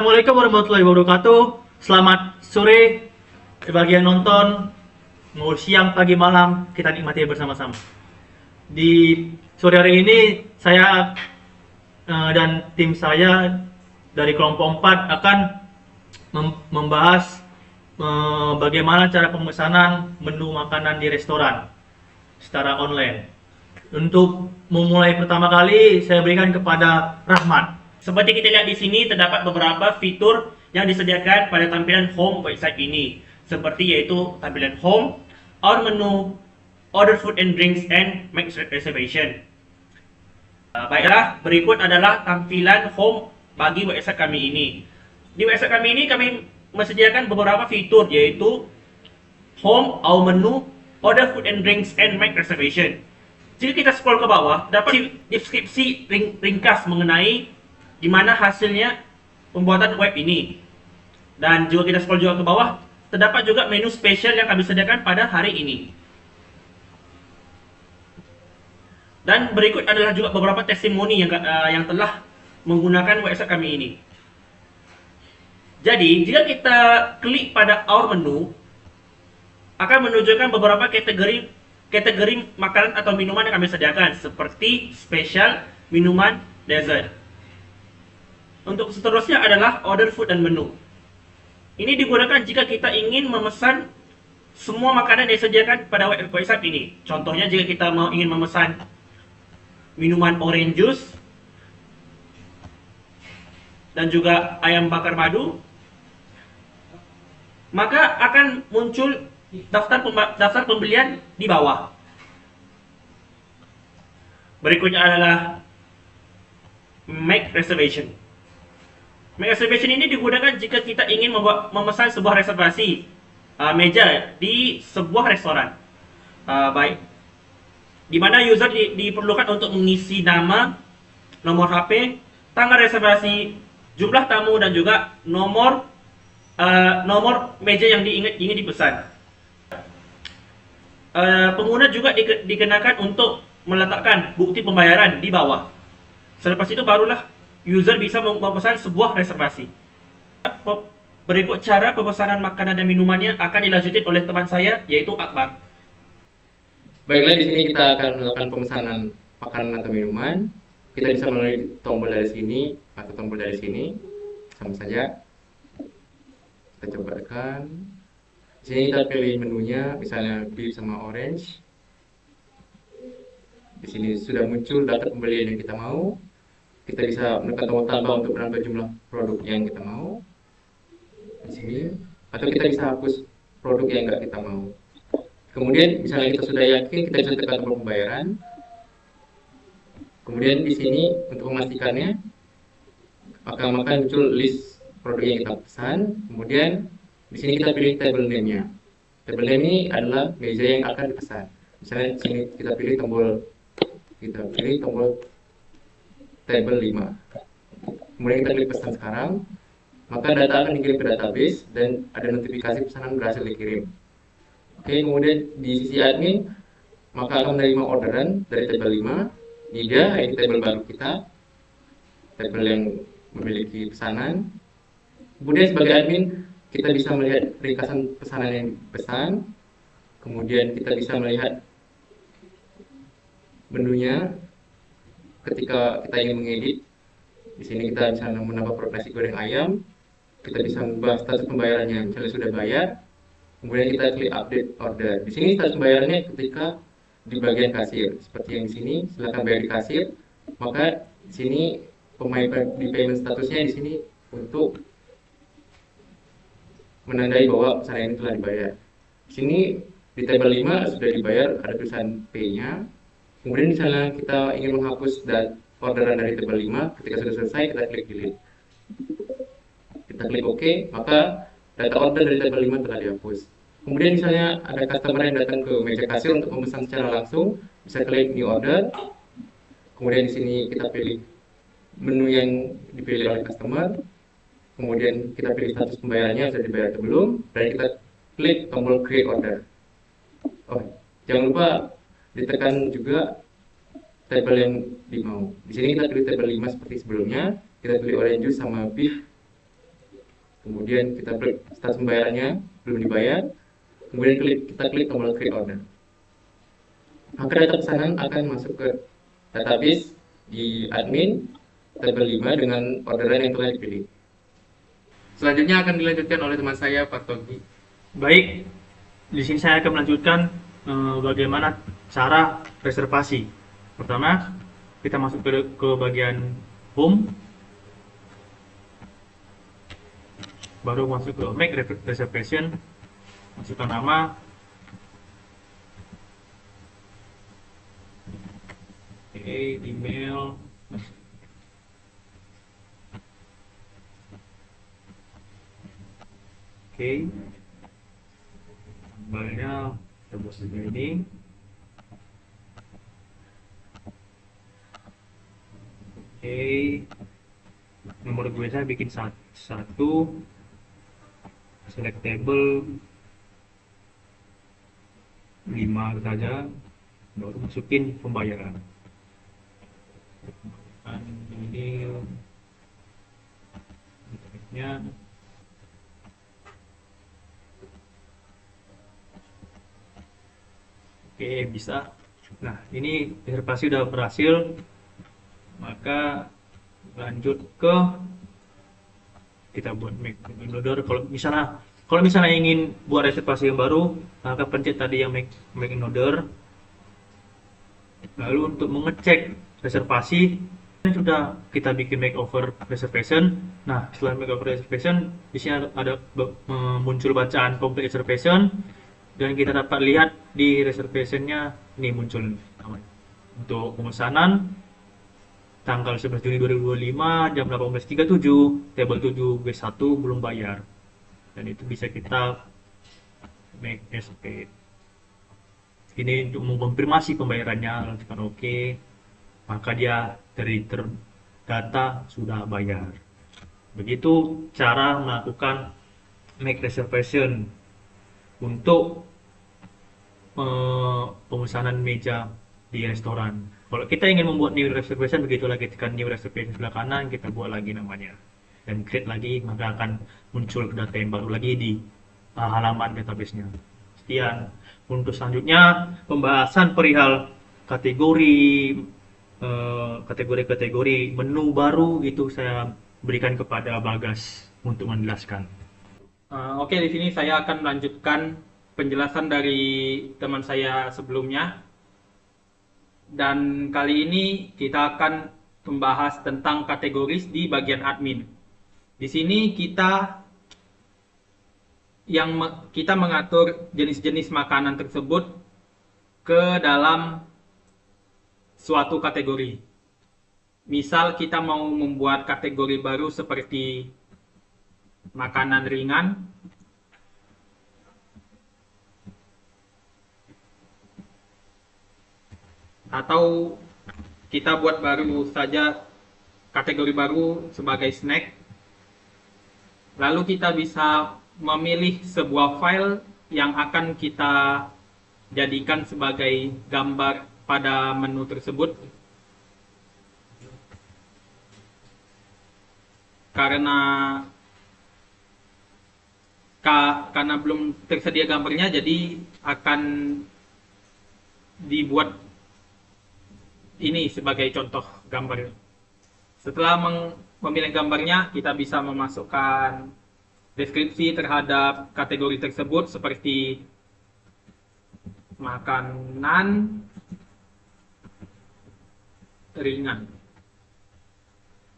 Assalamualaikum warahmatullahi wabarakatuh. Selamat sore bagi yang nonton, mau siang, pagi, malam, kita nikmati bersama-sama. Di sore hari ini saya dan tim saya dari kelompok 4 akan membahas bagaimana cara pemesanan menu makanan di restoran secara online. Untuk memulai pertama kali saya berikan kepada Rahmat. Seperti kita lihat di sini, terdapat beberapa fitur yang disediakan pada tampilan home website ini, seperti yaitu tampilan home, our menu, order food and drinks, and make reservation. Baiklah, berikut adalah tampilan home bagi website kami ini. Di website kami ini kami menyediakan beberapa fitur, yaitu home, our menu, order food and drinks, and make reservation. Jika kita scroll ke bawah, dapat deskripsi ringkas mengenai di mana hasilnya pembuatan web ini. Dan juga kita scroll juga ke bawah, terdapat juga menu spesial yang kami sediakan pada hari ini. Dan berikut adalah juga beberapa testimoni yang telah menggunakan website kami ini. Jadi, jika kita klik pada our menu, akan menunjukkan beberapa kategori makanan atau minuman yang kami sediakan, seperti spesial, minuman, dessert. Untuk seterusnya adalah order food dan menu. Ini digunakan jika kita ingin memesan semua makanan yang disediakan pada website ini. Contohnya jika kita ingin memesan minuman orange juice dan juga ayam bakar madu, maka akan muncul daftar pembelian di bawah. Berikutnya adalah make reservation. Make reservation ini digunakan jika kita ingin memesan sebuah reservasi meja di sebuah restoran. Baik, di mana user diperlukan untuk mengisi nama, nomor HP, tanggal reservasi, jumlah tamu, dan juga nomor meja yang ingin dipesan. Pengguna juga dikenakan untuk meletakkan bukti pembayaran di bawah. Selepas itu barulah user bisa memesan sebuah reservasi. Berikut cara pemesanan makanan dan minumannya akan dilanjutin oleh teman saya, yaitu Akbar. Baiklah, di sini kita akan melakukan pemesanan makanan atau minuman. Kita bisa melalui tombol dari sini atau tombol dari sini, sama saja. Kita coba tekan. Di sini kita pilih menunya, misalnya beef sama orange. Di sini sudah muncul daftar pembelian yang kita mau. Kita bisa menekan tombol tambah untuk menambah jumlah produk yang kita mau di sini, atau kita bisa hapus produk yang nggak kita mau. Kemudian misalnya kita sudah yakin, kita bisa tekan tombol pembayaran. Kemudian di sini untuk memastikannya, maka muncul list produk yang kita pesan. Kemudian di sini kita pilih table name-nya. Table name ini adalah meja yang akan dipesan. Misalnya di sini kita pilih tombol table 5. Kemudian kita klik pesan sekarang, maka data akan dikirim ke database dan ada notifikasi pesanan berhasil dikirim. Oke, kemudian di sisi admin, maka akan menerima orderan dari table 5. Ini dia, ini table baru kita, table yang memiliki pesanan. Kemudian sebagai admin, kita bisa melihat ringkasan pesanan yang dipesan. Kemudian kita bisa melihat menunya. Ketika kita ingin mengedit, di sini kita bisa menambah produk nasi goreng ayam. Kita bisa mengubah status pembayarannya, misalnya sudah bayar. Kemudian kita klik update order. Di sini status pembayarannya ketika di bagian kasir, seperti yang di sini, silakan bayar di kasir. Maka di sini di payment statusnya di sini untuk menandai bahwa pesanan ini telah dibayar. Di sini di table 5 sudah dibayar, ada tulisan P-nya. Kemudian misalnya kita ingin menghapus orderan dari table 5, ketika sudah selesai kita klik delete. Kita klik OK, maka data order dari table 5 telah dihapus. Kemudian misalnya ada customer yang datang ke meja kasir untuk memesan secara langsung, bisa klik new order. Kemudian di sini kita pilih menu yang dipilih oleh customer. Kemudian kita pilih status pembayarannya, sudah dibayar atau belum, dan kita klik tombol create order. Oh, jangan lupa ditekan juga table yang dimau. Di sini kita pilih table 5 seperti sebelumnya. Kita pilih orange juice sama beef Kemudian kita klik status pembayarannya, belum dibayar. Kemudian kita klik tombol create order. Maka data pesanan akan masuk ke database di admin tabel 5 dengan orderan yang telah dipilih. Selanjutnya akan dilanjutkan oleh teman saya, Pak Togi. Baik, di sini saya akan melanjutkan bagaimana cara reservasi. Pertama, kita masuk ke bagian home, baru masuk ke make reservation, masukkan nama, email, oke, tanggalnya kita buat seperti ini. Oke, nomor gue saya bikin satu, select table 5 saja, baru masukin pembayaran. Ini internetnya. Oke, bisa. Nah, ini reservasi sudah berhasil. Maka lanjut ke kita buat make order. Kalau misalnya ingin buat reservasi yang baru, maka pencet tadi yang make order. Lalu untuk mengecek reservasi sudah kita bikin makeover reservation. Nah, setelah makeover reservation, di sini ada muncul bacaan complete reservation dan kita dapat lihat di reservationnya ini muncul namanya. Untuk pemesanan tanggal 11 Juni 2025 jam 18.37, table 7 B1 belum bayar. Dan itu bisa kita make as paid. Ini untuk mengkonfirmasi pembayarannya, lakukan OK, maka dia dari data sudah bayar. Begitu cara melakukan make reservation untuk pemesanan meja di restoran. Kalau kita ingin membuat new reservation, begitu lagi tekan new reservation sebelah kanan, kita buat lagi namanya dan create lagi, maka akan muncul data yang baru lagi di halaman database-nya. Sekian. Untuk selanjutnya pembahasan perihal kategori menu baru itu saya berikan kepada Bagas untuk menjelaskan. Oke, di sini saya akan melanjutkan penjelasan dari teman saya sebelumnya. Dan kali ini kita akan membahas tentang kategoris di bagian admin. Di sini kita mengatur jenis-jenis makanan tersebut ke dalam suatu kategori. Misal kita mau membuat kategori baru seperti makanan ringan, atau kita buat baru saja kategori baru sebagai snack. Lalu kita bisa memilih sebuah file yang akan kita jadikan sebagai gambar pada menu tersebut. Karena belum tersedia gambarnya, jadi akan dibuat ini sebagai contoh gambar. Setelah memilih gambarnya, kita bisa memasukkan deskripsi terhadap kategori tersebut seperti makanan ringan.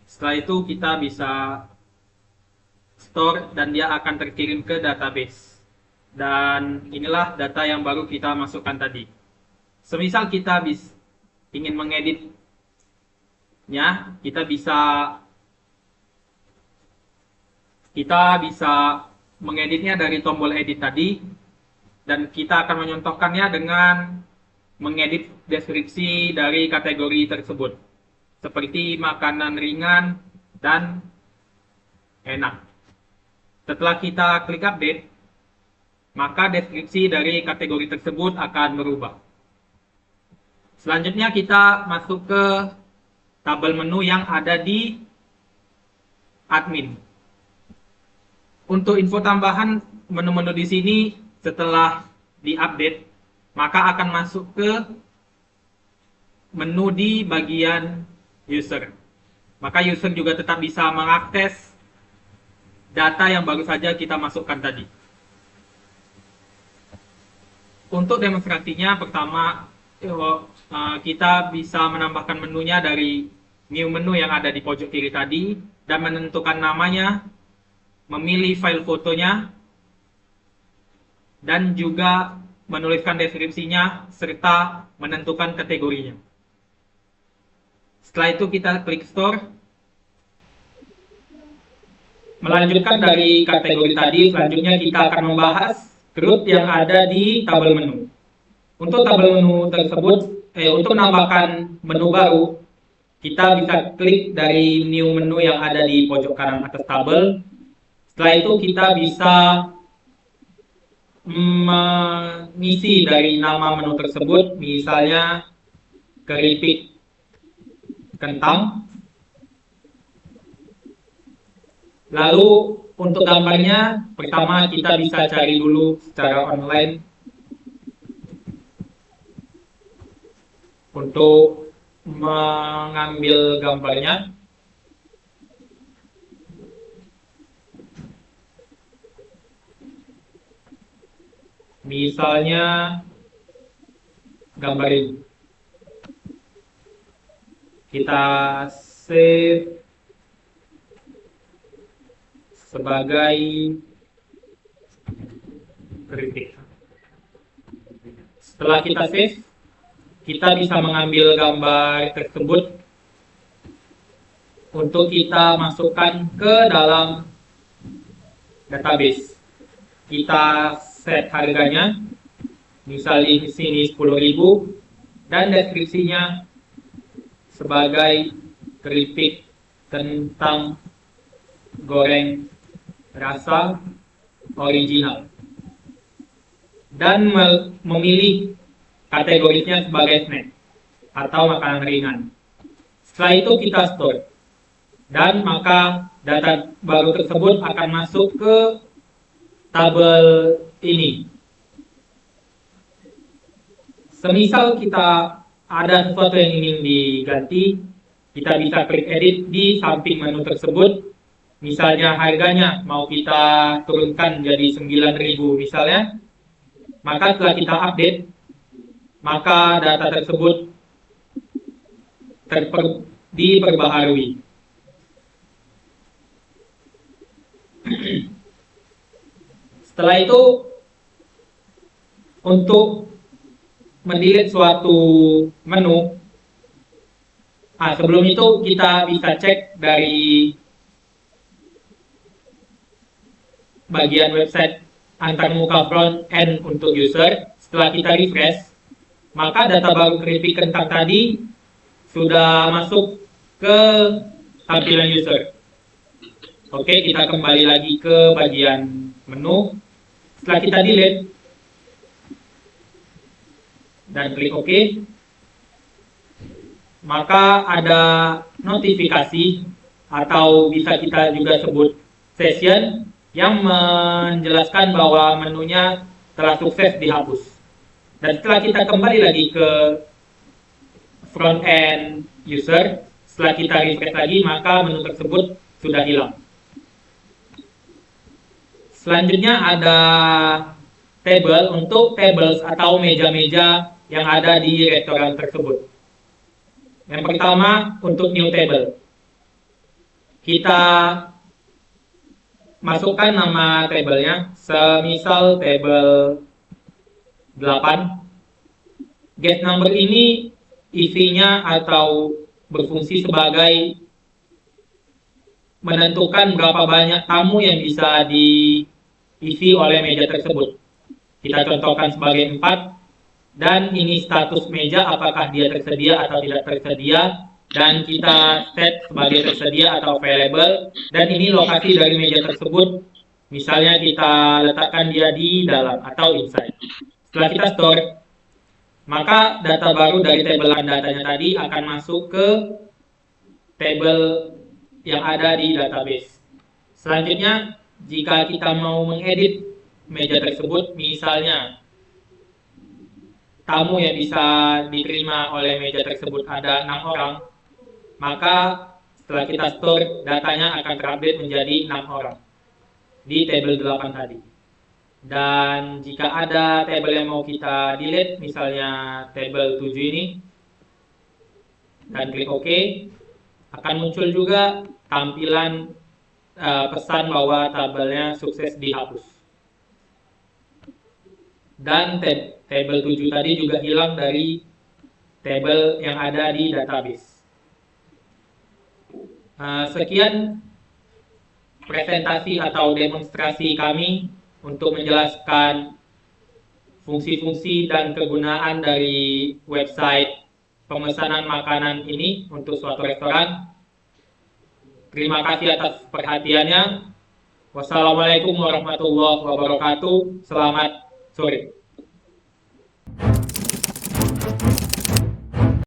Setelah itu kita bisa store dan dia akan terkirim ke database. Dan inilah data yang baru kita masukkan tadi. Semisal kita ingin mengeditnya, kita bisa mengeditnya dari tombol edit tadi, dan kita akan menyontohkannya dengan mengedit deskripsi dari kategori tersebut seperti makanan ringan dan enak. Setelah kita klik update, maka deskripsi dari kategori tersebut akan berubah. Selanjutnya kita masuk ke tabel menu yang ada di admin. untuk info tambahan, menu-menu di sini setelah diupdate maka akan masuk ke menu di bagian user. Maka user juga tetap bisa mengakses data yang baru saja kita masukkan tadi. Untuk demonstrasinya, pertama kita bisa menambahkan menunya dari new menu yang ada di pojok kiri tadi dan menentukan namanya, memilih file fotonya, dan juga menuliskan deskripsinya serta menentukan kategorinya. Setelah itu kita klik store. Melanjutkan dari kategori tadi, selanjutnya kita akan membahas grup yang ada di tabel menu. Untuk tabel menu tersebut, untuk menambahkan menu baru, kita bisa klik dari new menu yang ada di pojok kanan atas tabel. Setelah itu kita bisa mengisi dari nama menu tersebut, misalnya keripik kentang. Lalu untuk gambarnya, pertama kita bisa cari dulu secara online untuk mengambil gambarnya. Misalnya gambar ini. Kita save sebagai kritik. Setelah kita save, kita bisa mengambil gambar tersebut untuk kita masukkan ke dalam database. Kita set harganya, misalnya di sini 10.000 dan deskripsinya sebagai keripik kentang goreng rasa original, dan memilih kategorinya sebagai snack atau makanan ringan. Setelah itu kita store, dan maka data baru tersebut akan masuk ke tabel ini. Semisal kita ada sesuatu yang ingin diganti, kita bisa klik edit di samping menu tersebut. Misalnya harganya mau kita turunkan jadi 9.000 misalnya, maka setelah kita update, maka data tersebut diperbaharui. Setelah itu, untuk mendelete suatu menu, sebelum itu kita bisa cek dari bagian website antarmuka front end untuk user. Setelah kita refresh, maka data baru keripik kentang tadi sudah masuk ke tampilan user. Oke, kita kembali lagi ke bagian menu. Setelah kita delete dan klik OK, maka ada notifikasi atau bisa kita juga sebut session yang menjelaskan bahwa menunya telah sukses dihapus. Dan setelah kita kembali lagi ke front end user, setelah kita refresh lagi, maka menu tersebut sudah hilang. Selanjutnya ada table untuk tables atau meja-meja yang ada di restoran tersebut. Yang pertama, untuk new table, kita masukkan nama tabelnya, semisal table 8. Guest number ini isinya atau berfungsi sebagai menentukan berapa banyak tamu yang bisa diisi oleh meja tersebut. Kita contohkan sebagai 4, dan ini status meja, apakah dia tersedia atau tidak tersedia, dan kita set sebagai tersedia atau available, dan ini lokasi dari meja tersebut, misalnya kita letakkan dia di dalam atau inside. Setelah kita store, maka data baru dari tabelan datanya tadi akan masuk ke tabel yang ada di database. Selanjutnya jika kita mau mengedit meja tersebut, misalnya tamu yang bisa diterima oleh meja tersebut ada 6 orang, maka setelah kita store, datanya akan terupdate menjadi 6 orang di table 8 tadi. Dan jika ada table yang mau kita delete, misalnya table 7 ini, dan klik OK, akan muncul juga tampilan pesan bahwa tabelnya sukses dihapus. Dan table 7 tadi juga hilang dari table yang ada di database. Sekian presentasi atau demonstrasi kami untuk menjelaskan fungsi-fungsi dan kegunaan dari website pemesanan makanan ini untuk suatu restoran. Terima kasih atas perhatiannya. Wassalamualaikum warahmatullahi wabarakatuh. Selamat sore.